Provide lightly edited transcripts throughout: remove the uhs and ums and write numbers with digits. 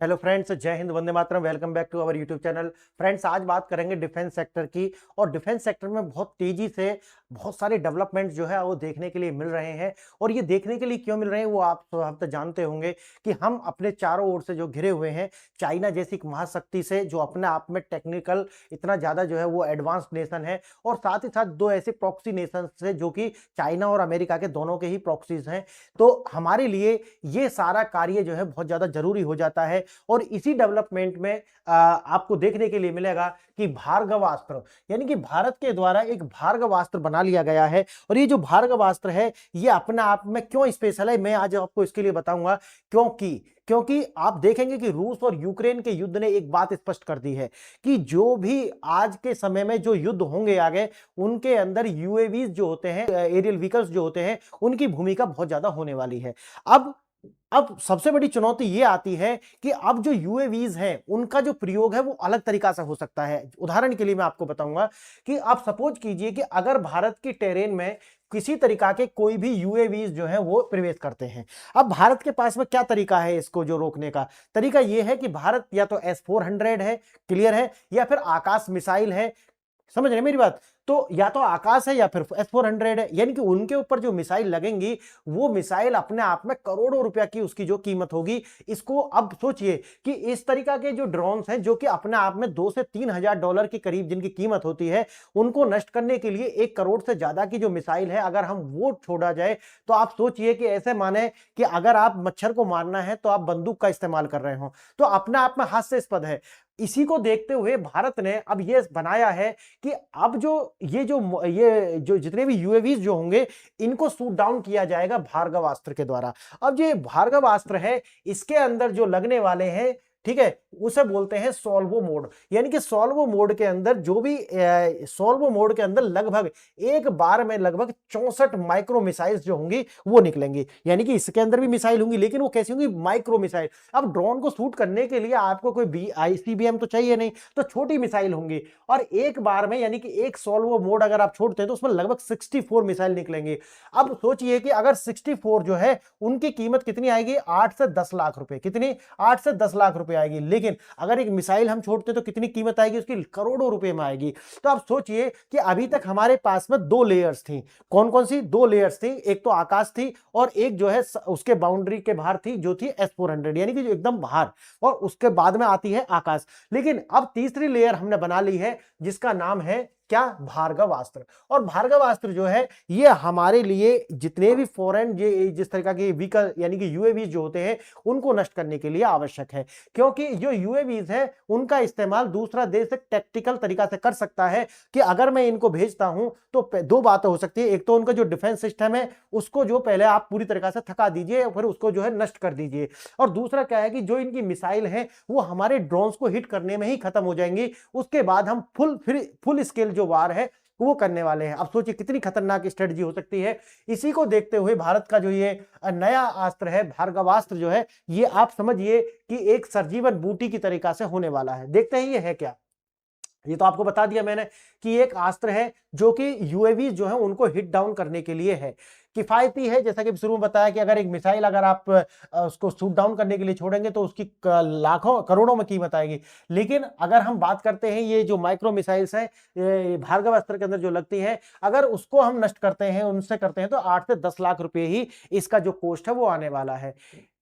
Hello friends, जय हिंद, वंदे मातरम। Welcome back to our YouTube channel. Friends, आज बात करेंगे डिफेंस सेक्टर की। और डिफेंस सेक्टर में बहुत तेजी से बहुत सारे डेवलपमेंट्स जो है वो देखने के लिए मिल रहे हैं। और ये देखने के लिए क्यों मिल रहे हैं वो आप तो जानते होंगे कि हम अपने चारों ओर से जो घिरे हुए हैं चाइना जैसी एक महाशक्ति से, जो अपने आप में टेक्निकल इतना ज्यादा जो है वो एडवांस नेशन है, और साथ ही साथ दो ऐसे प्रॉक्सी नेशन से जो कि चाइना और अमेरिका के दोनों के ही प्रॉक्सीज हैं। तो हमारे लिए ये सारा कार्य जो है बहुत ज्यादा जरूरी हो जाता है। और इसी डेवलपमेंट में आपको देखने के लिए मिलेगा कि भार्गवास्त्र, यानी कि भारत के द्वारा एक भार्गवास्त्र बना लिया गया है। और ये जो भार्गवास्त्र है ये अपने आप में क्यों स्पेशल है, मैं आज आपको इसके लिए बताऊंगा। क्योंकि आप देखेंगे कि रूस और यूक्रेन के युद्ध ने एक बात स्पष्ट कर दी है कि जो भी आज के समय में जो युद्ध होंगे आगे, उनके अंदर यूएवीज जो होते हैं, एरियल व्हीकल्स जो होते हैं, उनकी भूमिका बहुत ज्यादा होने वाली है। अब सबसे बड़ी चुनौती ये आती है कि अब जो यूएवीज हैं उनका जो प्रयोग है वो अलग तरीका से हो सकता है। उदाहरण के लिए मैं आपको बताऊंगा कि आप सपोज कीजिए कि अगर भारत की टेरेन में किसी तरीका के कोई भी यूएवीज जो है वो प्रवेश करते हैं। अब भारत के पास में क्या तरीका है इसको जो रोकने का? तरीका ये है कि भारत या तो S-400 है, क्लियर है, या फिर आकाश मिसाइल है। समझ रहे हैं मेरी बात? तो या तो आकाश है या फिर S-400 है, यानी कि उनके ऊपर जो मिसाइल लगेंगी वो मिसाइल अपने आप में करोड़ों रुपया की उसकी जो कीमत होगी। इसको अब सोचिए कि इस तरीका के जो ड्रोन्स हैं जो कि अपने आप में 2 से 3 हजार डॉलर के करीब जिनकी कीमत होती है, उनको नष्ट करने के लिए 1 करोड़ से ज्यादा की जो मिसाइल है अगर हम वो छोड़ा जाए, तो आप सोचिए कि ऐसे माने कि अगर आप मच्छर को मारना है तो आप बंदूक का इस्तेमाल कर रहे हो, तो अपने आप में हास्यास्पद है। इसी को देखते हुए भारत ने अब ये बनाया है कि अब ये जो जितने भी यूएवीज जो होंगे इनको शूट डाउन किया जाएगा भार्गवास्त्र के द्वारा। अब जो भार्गवास्त्र है इसके अंदर जो लगने वाले हैं, ठीक है, उसे बोलते हैं सॉल्वो मोड। यानी कि सॉल्वो मोड के अंदर सॉल्वो मोड के अंदर लगभग एक बार में लगभग 64 माइक्रो मिसाइल्स जो होंगी वो निकलेंगी। यानी कि इसके अंदर भी मिसाइल होंगी, लेकिन वो कैसी होंगी? Micro missile. अब ड्रोन को शूट करने के लिए आपको कोई आईसीबीएम तो चाहिए नहीं, तो छोटी मिसाइल होंगी। और एक बार में यानी कि एक सॉल्वो मोड अगर आप छोड़ते हैं तो उसमें लगभग 64 मिसाइल निकलेंगे। अब सोचिए कि अगर 64 जो है उनकी कीमत कितनी आएगी? 8 से 10 लाख रुपए। कितनी? 8 से 10 लाख रुपए आएगी। लेकिन अगर एक मिसाइल हम छोड़ते तो कितनी कीमत आएगी उसकी? करोड़ों रुपए में आएगी। तो आप सोचिए कि अभी तक हमारे पास में दो लेयर्स थी। कौन कौन सी दो लेयर्स थी? एक तो आकाश थी और एक जो है उसके बाउंड्री के बाहर थी जो थी S-400, यानी कि जो एकदम बाहर, और उसके बाद में आती है आकाश। लेकिन अब तीसरी लेयर हमने बना ली है जिसका नाम है क्या? भार्गवास्त्र। और भार्गवास्त्र जो है ये हमारे लिए जितने भी फॉरेन जिस तरह के व्हीकल यानी कि यूएवीज जो होते हैं उनको नष्ट करने के लिए आवश्यक है। क्योंकि जो यूएवीज है उनका इस्तेमाल दूसरा देश एक टैक्टिकल तरीका से कर सकता है कि अगर मैं इनको भेजता हूं तो दो बातें हो सकती है। एक तो उनका जो डिफेंस सिस्टम है उसको जो पहले आप पूरी तरीका से थका दीजिए, फिर उसको जो है नष्ट कर दीजिए। और दूसरा क्या है कि जो इनकी मिसाइल है वो हमारे ड्रोन्स को हिट करने में ही खत्म हो जाएंगी। उसके बाद हम फुल स्केल जो वार है वो करने वाले हैं। अब सोचिए कितनी खतरनाक स्ट्रेटजी हो सकती है। इसी को देखते हुए भारत का जो ये नया अस्त्र है भार्गवास्त्र जो है, ये आप समझिए कि एक सर्जिबल बूटी की तरीका से होने वाला है। देखते हैं ये है क्या। ये तो आपको बता दिया मैंने कि एक अस्त्र है जो कि यूएवी जो है उनको हिट डाउन करने के लिए है। किफायती है, जैसा कि शुरू में बताया कि अगर एक मिसाइल अगर आप उसको शूट डाउन करने के लिए छोड़ेंगे तो उसकी लाखों करोड़ों में कीमत आएगी। लेकिन अगर हम बात करते हैं ये जो माइक्रो मिसाइल्स हैं भार्गवास्त्र के अंदर जो लगती है, अगर उसको हम नष्ट करते हैं उनसे करते हैं तो 8 से 10 लाख रुपए ही इसका जो कॉस्ट है वो आने वाला है।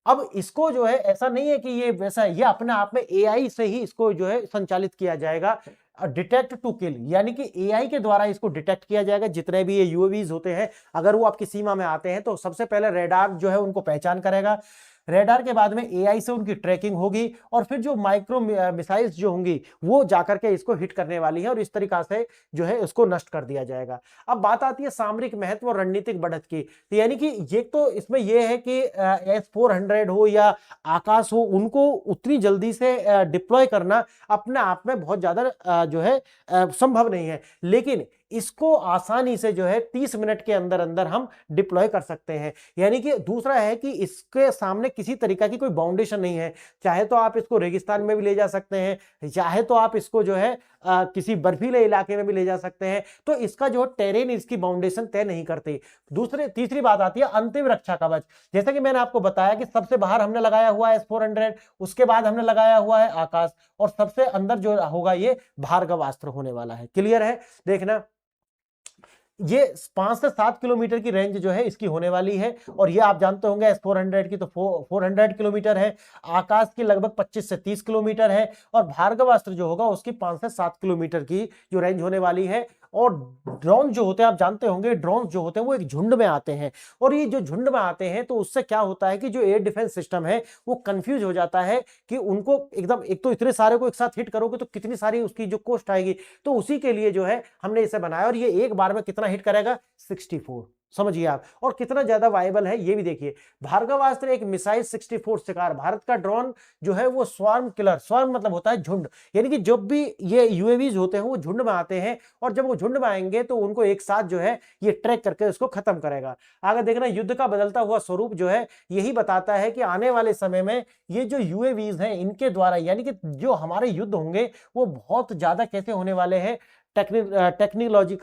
अब इसको जो है ऐसा नहीं है कि ये वैसा, ये अपने आप में एआई से ही इसको जो है संचालित किया जाएगा। डिटेक्ट टू किल, यानी कि एआई के द्वारा इसको डिटेक्ट किया जाएगा। जितने भी ये यूएवीज होते हैं अगर वो आपकी सीमा में आते हैं तो सबसे पहले रेडार जो है उनको पहचान करेगा। रेडार के बाद में एआई से उनकी ट्रैकिंग होगी और फिर जो माइक्रो मिसाइल्स जो होंगी वो जाकर के इसको हिट करने वाली है और इस तरीका से जो है इसको नष्ट कर दिया जाएगा। अब बात आती है सामरिक महत्व और रणनीतिक बढ़त की। तो यानी कि ये तो इसमें ये है कि S-400 हो या आकाश हो, उनको उतनी जल्दी से डिप्लॉय करना अपने आप में बहुत ज्यादा जो है संभव नहीं है। लेकिन इसको आसानी से जो है 30 मिनट के अंदर अंदर हम डिप्लॉय कर सकते हैं। यानी कि दूसरा है कि इसके सामने किसी तरीका की कोई बाउंडेशन नहीं है, चाहे तो आप इसको रेगिस्तान में भी ले जा सकते हैं, चाहे तो आप इसको जो है किसी बर्फीले इलाके में भी ले जा सकते हैं। तो इसका जो टेरेन इसकी बाउंडेशन तय नहीं करती। तीसरी बात आती है अंतिम रक्षा कवच। जैसा कि मैंने आपको बताया कि सबसे बाहर हमने लगाया हुआ है S-400, उसके बाद हमने लगाया हुआ है आकाश, और सबसे अंदर जो होगा ये भार्गव अस्त्र होने वाला है। क्लियर है? देखना, ये 5 से 7 किलोमीटर की रेंज जो है इसकी होने वाली है, और ये आप जानते होंगे S-400 की तो 400 किलोमीटर है, आकाश की लगभग 25 से 30 किलोमीटर है, और भार्गव अस्त्र जो होगा उसकी 5 से 7 किलोमीटर की जो रेंज होने वाली है। और ड्रोन जो होते हैं, आप जानते होंगे ड्रोन जो होते हैं वो एक झुंड में आते हैं, और ये जो झुंड में आते हैं तो उससे क्या होता है कि जो एयर डिफेंस सिस्टम है वो कंफ्यूज हो जाता है कि उनको एकदम, एक तो इतने सारे को एक साथ हिट करोगे तो कितनी सारी उसकी जो कॉस्ट आएगी, तो उसी के लिए जो है हमने इसे बनाया। और ये एक बार में कितना हिट करेगा? 64, समझिए आप। और कितना ज्यादा वायबल है ये भी देखिए। भार्गवास्त्र एक मिसाइल 64 शिकार। भारत का ड्रोन जो है वो स्वार्म किलर, स्वार्म मतलब होता है झुंड, यानी कि जब भी ये यूएवीज होते हैं वो झुंड में आते हैं, और जब वो झुंड में आएंगे तो उनको एक साथ जो है ये ट्रैक करके उसको खत्म करेगा। आगे देखना, युद्ध का बदलता हुआ स्वरूप जो है यही बताता है कि आने वाले समय में ये जो यूएवीज हैं इनके द्वारा, यानी कि जो हमारे युद्ध होंगे वो बहुत ज्यादा कैसे होने वाले हैं, टेक्नोलॉजी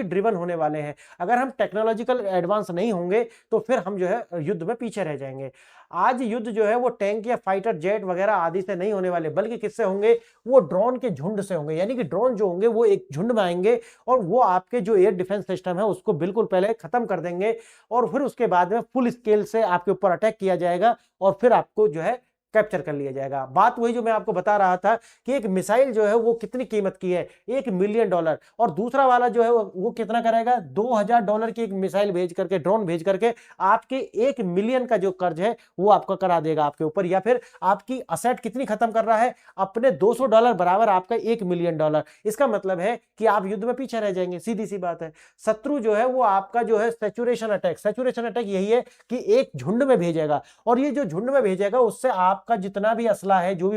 ड्रिवन होने वाले हैं। अगर हम टेक्नोलॉजिकल एडवांस नहीं होंगे तो फिर हम जो है युद्ध में पीछे रह जाएंगे। आज युद्ध जो है वो टैंक या फाइटर जेट वगैरह आदि से नहीं होने वाले, बल्कि किससे होंगे? वो ड्रोन के झुंड से होंगे। यानी कि ड्रोन जो होंगे वो एक झुंड में आएंगे और वो आपके जो एयर डिफेंस सिस्टम है उसको बिल्कुल पहले खत्म कर देंगे, और फिर उसके बाद में फुल स्केल से आपके ऊपर अटैक किया जाएगा और फिर आपको जो है कैप्चर कर लिया जाएगा। बात वही जो मैं आपको बता रहा था कि एक मिसाइल जो है वो कितनी कीमत की है? $1 मिलियन। और दूसरा वाला जो है वो कितना करेगा? $2000 की एक मिसाइल भेज करके, ड्रोन भेज करके आपके 1 मिलियन का जो कर्ज है वो आपका करा देगा आपके ऊपर, या फिर आपकी असेट कितनी खत्म कर रहा है? अपने $200 बराबर आपका $1 मिलियन। इसका मतलब है कि आप युद्ध में पीछे रह जाएंगे, सीधी सी बात है। शत्रु जो है वो आपका जो है सैचुरेशन अटैक यही है कि एक झुंड में भेजेगा, और ये जो झुंड में भेजेगा उससे आपका जितना भी असला है, जो भी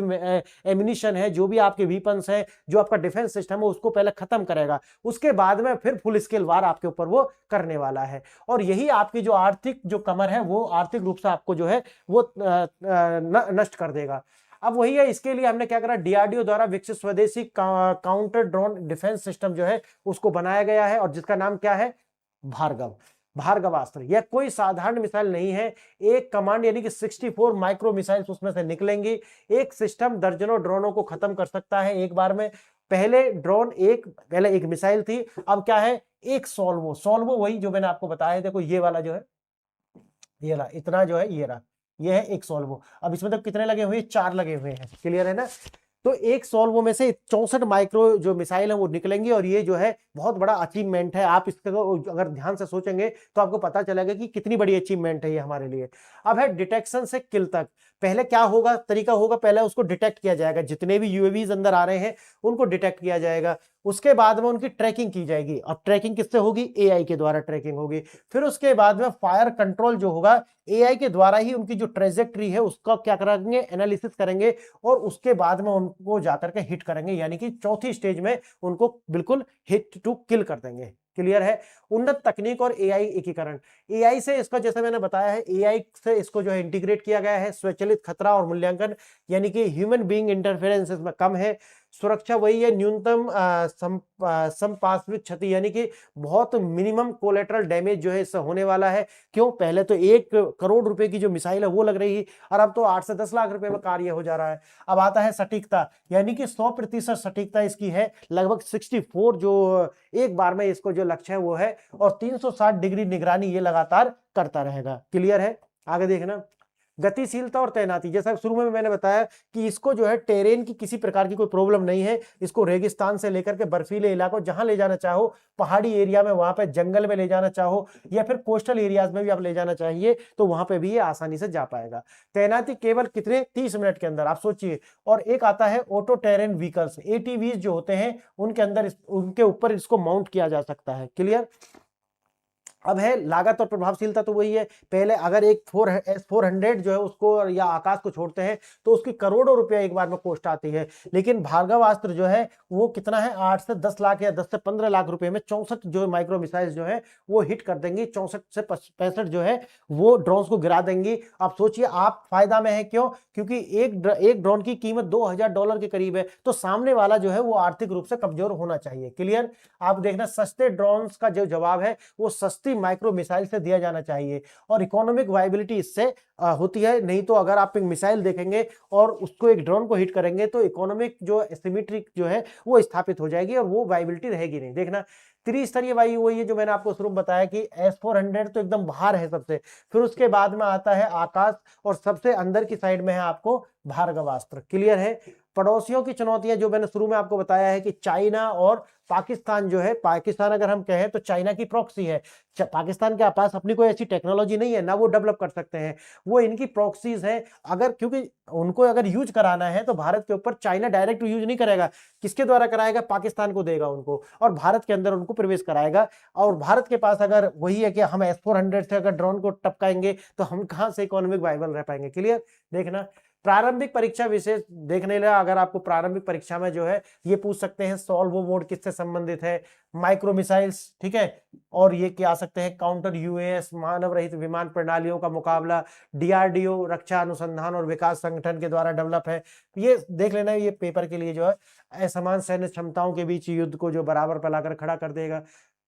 एमिनिशन है, जो भी आपके वीपन्स है, जो आपका डिफेंस सिस्टम है, उसको पहले खत्म करेगा। उसके बाद में फिर फुल स्केल वार आपके ऊपर वो करने वाला है, और यही आपकी जो आर्थिक जो कमर है वो आर्थिक रूप से आपको जो है वो नष्ट कर देगा। अब वही है, इसके लिए हमने क्या करा, डीआरडीओ द्वारा विकसित स्वदेशी काउंटर ड्रोन डिफेंस सिस्टम जो है उसको बनाया गया है, और जिसका नाम क्या है? भार्गवास्त्र। यह कोई साधारण मिसाइल नहीं है, एक कमांड यानी कि 64 माइक्रो मिसाइल्स उसमें से निकलेंगी। एक सिस्टम दर्जनों ड्रोनों को खत्म कर सकता है एक बार में। पहले एक मिसाइल थी, अब क्या है? एक सॉल्वो वही जो मैंने आपको बताया, देखो ये वाला जो है, ये रहा, इतना जो है ये रहा, ये है एक सॉल्वो। अब इसमें तो कितने लगे हुए? 4 लगे हुए हैं। क्लियर है ना? तो एक सॉल्वो में से 64 माइक्रो जो मिसाइल है वो निकलेंगी, और ये जो है बहुत बड़ा अचीवमेंट है। आप इसको अगर ध्यान से सोचेंगे तो आपको पता चलेगा कि कितनी बड़ी अचीवमेंट है ये हमारे लिए। अब है डिटेक्शन से किल तक। पहले क्या होगा? तरीका होगा, पहले उसको डिटेक्ट किया जाएगा, जितने भी यूएवीज अंदर आ रहे हैं उनको डिटेक्ट किया जाएगा। उसके बाद में उनकी ट्रैकिंग की जाएगी। अब ट्रैकिंग किससे होगी? एआई के द्वारा ट्रैकिंग होगी। फिर उसके बाद में फायर कंट्रोल जो होगा, एआई के द्वारा ही उनकी जो ट्रेजेक्ट्री है उसका क्या करेंगे? एनालिसिस करेंगे, और उसके बाद में उनको जाकर के हिट करेंगे, यानी कि चौथी स्टेज में उनको बिल्कुल हिट टू किल कर देंगे। क्लियर है? उन्नत तकनीक और एआई एकीकरण। एआई से इसका, जैसे मैंने बताया है, एआई से इसको जो है इंटीग्रेट किया गया है। स्वचालित खतरा और मूल्यांकन, यानी कि ह्यूमन बीइंग इंटरफेरेंस इसमें कम है। सुरक्षा वही है, न्यूनतम संपार्श्विक क्षति, यानी कि बहुत मिनिमम कोलेटरल डैमेज जो है इससे होने वाला है। क्यों? पहले तो 1 करोड़ रुपए की जो मिसाइल है वो लग रही है, और अब तो 8 से 10 लाख रुपए में कार्य हो जा रहा है। अब आता है सटीकता, यानी कि 100% सटीकता इसकी है, लगभग 64 जो एक बार में इसको जो लक्ष्य है वो है, और 360 डिग्री निगरानी ये लगातार करता रहेगा। क्लियर है? आगे देखना, गतिशीलता और तैनाती। जैसा शुरू में मैंने बताया कि इसको जो है टेरेन की किसी प्रकार की कोई प्रॉब्लम नहीं है। इसको रेगिस्तान से लेकर के बर्फीले इलाकों जहां ले जाना चाहो, पहाड़ी एरिया में, वहां पे जंगल में ले जाना चाहो, या फिर कोस्टल एरियाज में भी आप ले जाना चाहिए तो वहां पे भी ये आसानी से जा पाएगा। तैनाती केवल कितने? 30 मिनट के अंदर, आप सोचिए। और एक आता है ऑटो टेरेन व्हीकल्स, एटीवीज जो होते हैं उनके अंदर उनके ऊपर इसको माउंट किया जा सकता है। क्लियर? अब है लागत और प्रभावशीलता, तो वही है, पहले अगर एक S-400 जो है उसको या आकाश को छोड़ते हैं तो उसकी करोड़ों रुपया एक बार में कॉस्ट आती है, लेकिन भार्गवास्त्र जो है वो कितना है, 8 से 10 लाख या 10 से 15 लाख रुपए में 64 जो माइक्रो मिसाइल्स जो है वो हिट कर देंगी, 64 से 65 जो है वो ड्रोन को गिरा देंगी। आप सोचिए आप फायदा में है, क्यों? क्योंकि एक ड्रोन की कीमत $2000 के करीब है, तो सामने वाला जो है वो आर्थिक रूप से कमजोर होना चाहिए। क्लियर? आप देखना सस्ते ड्रोन का जो जवाब है वो सस्ती माइक्रो मिसाइल से दिया जाना चाहिए, और इकोनॉमिक वायबिलिटी इससे होती है। नहीं तो अगर आप एक मिसाइल देखेंगे और उसको एक ड्रोन को हिट करेंगे तो इकोनॉमिक जो सिमेट्रिक जो है वो स्थापित हो जाएगी और वो वायबिलिटी रहेगी नहीं। देखना त्रिस्तरीय वायु वही है जो मैंने आपको शुरू में बताया कि S-400 तो एकदम बाहर है सबसे, फिर उसके बाद में आता है आकाश, और सबसे अंदर की साइड में है आपको भार्गवास्त्र। क्लियर है? पड़ोसियों की चुनौतियां जो मैंने शुरू में आपको बताया है कि चाइना और पाकिस्तान जो है, पाकिस्तान अगर हम कहें तो चाइना की प्रॉक्सी है। पाकिस्तान के पास अपनी कोई ऐसी टेक्नोलॉजी नहीं है, ना वो डेवलप कर सकते हैं, वो इनकी प्रॉक्सीज हैं। अगर क्योंकि उनको अगर यूज कराना है तो भारत के ऊपर चाइना डायरेक्ट यूज नहीं करेगा, किसके द्वारा कराएगा? पाकिस्तान को देगा उनको, और भारत के अंदर उनको प्रवेश कराएगा। और भारत के पास अगर वही है कि हम S-400 से अगर ड्रोन को टपकाएंगे तो हम कहां से इकोनॉमिक वाइबल रह पाएंगे। क्लियर? देखना प्रारंभिक परीक्षा विशेष देखने लगा, अगर आपको प्रारंभिक परीक्षा में जो है ये पूछ सकते हैं सॉल्वो मोड किससे संबंधित है, माइक्रो मिसाइल्स, ठीक है, और ये क्या आ सकते हैं काउंटर UAS मानव रहित विमान प्रणालियों का मुकाबला DRDO रक्षा अनुसंधान और विकास संगठन के द्वारा डेवलप है। ये देख लेना, ये पेपर के लिए जो है असमान सैन्य क्षमताओं के बीच युद्ध को जो बराबर पर लाकर खड़ा कर देगा।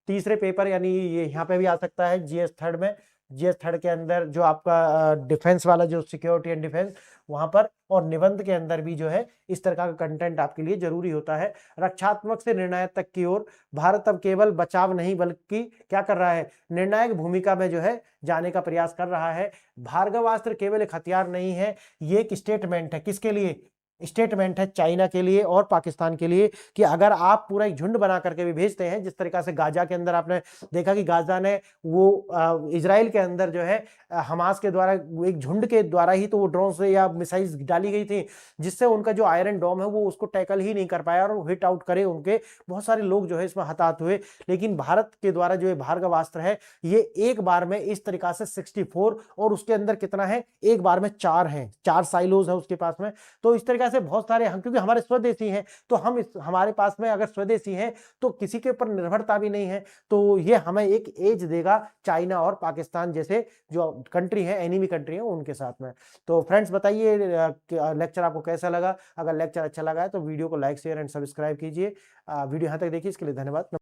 तीसरे पेपर यानी ये यहाँ पे भी आ सकता है GS थर्ड में, GS थर्ड के अंदर जो आपका डिफेंस वाला जो सिक्योरिटी एंड डिफेंस वहां पर, और निबंध के अंदर भी जो है इस तरह का कंटेंट आपके लिए जरूरी होता है। रक्षात्मक से निर्णायक तक की ओर भारत अब केवल बचाव नहीं बल्कि क्या कर रहा है, निर्णायक भूमिका में जो है जाने का प्रयास कर रहा है। भार्गवास्त्र केवल एक हथियार नहीं है, ये एक स्टेटमेंट है। किसके लिए? स्टेटमेंट है चाइना के लिए और पाकिस्तान के लिए, कि अगर आप पूरा एक झुंड बना करके भी भेजते हैं, जिस तरीका से गाजा के अंदर आपने देखा कि गाजा ने वो इजराइल के अंदर जो है हमास के द्वारा एक झुंड के द्वारा ही तो वो ड्रोन से या मिसाइल्स डाली गई थी, जिससे उनका जो आयरन डोम है वो उसको टैकल ही नहीं कर पाया और हिट आउट करे, उनके बहुत सारे लोग जो है इसमें हताहत हुए। लेकिन भारत के द्वारा जो भार्गवास्त्र है ये एक बार में इस तरीका से 64, और उसके अंदर कितना है, एक बार में 4 हैं, 4 साइलोज है उसके पास में। तो इस तरीके से बहुत सारे हम, क्योंकि हमारे स्वदेशी हैं तो हम हमारे पास में अगर स्वदेशी हैं तो किसी के ऊपर निर्भरता भी नहीं है, तो ये हमें एक एज देगा चाइना और पाकिस्तान जैसे जो कंट्री है, एनिमी कंट्री है उनके साथ में। तो फ्रेंड्स बताइए लेक्चर आपको कैसा लगा? अगर लेक्चर अच्छा लगा है तो वीडियो को लाइक शेयर एंड सब्सक्राइब कीजिए। वीडियो यहाँ तक देखिए, इसके लिए धन्यवाद।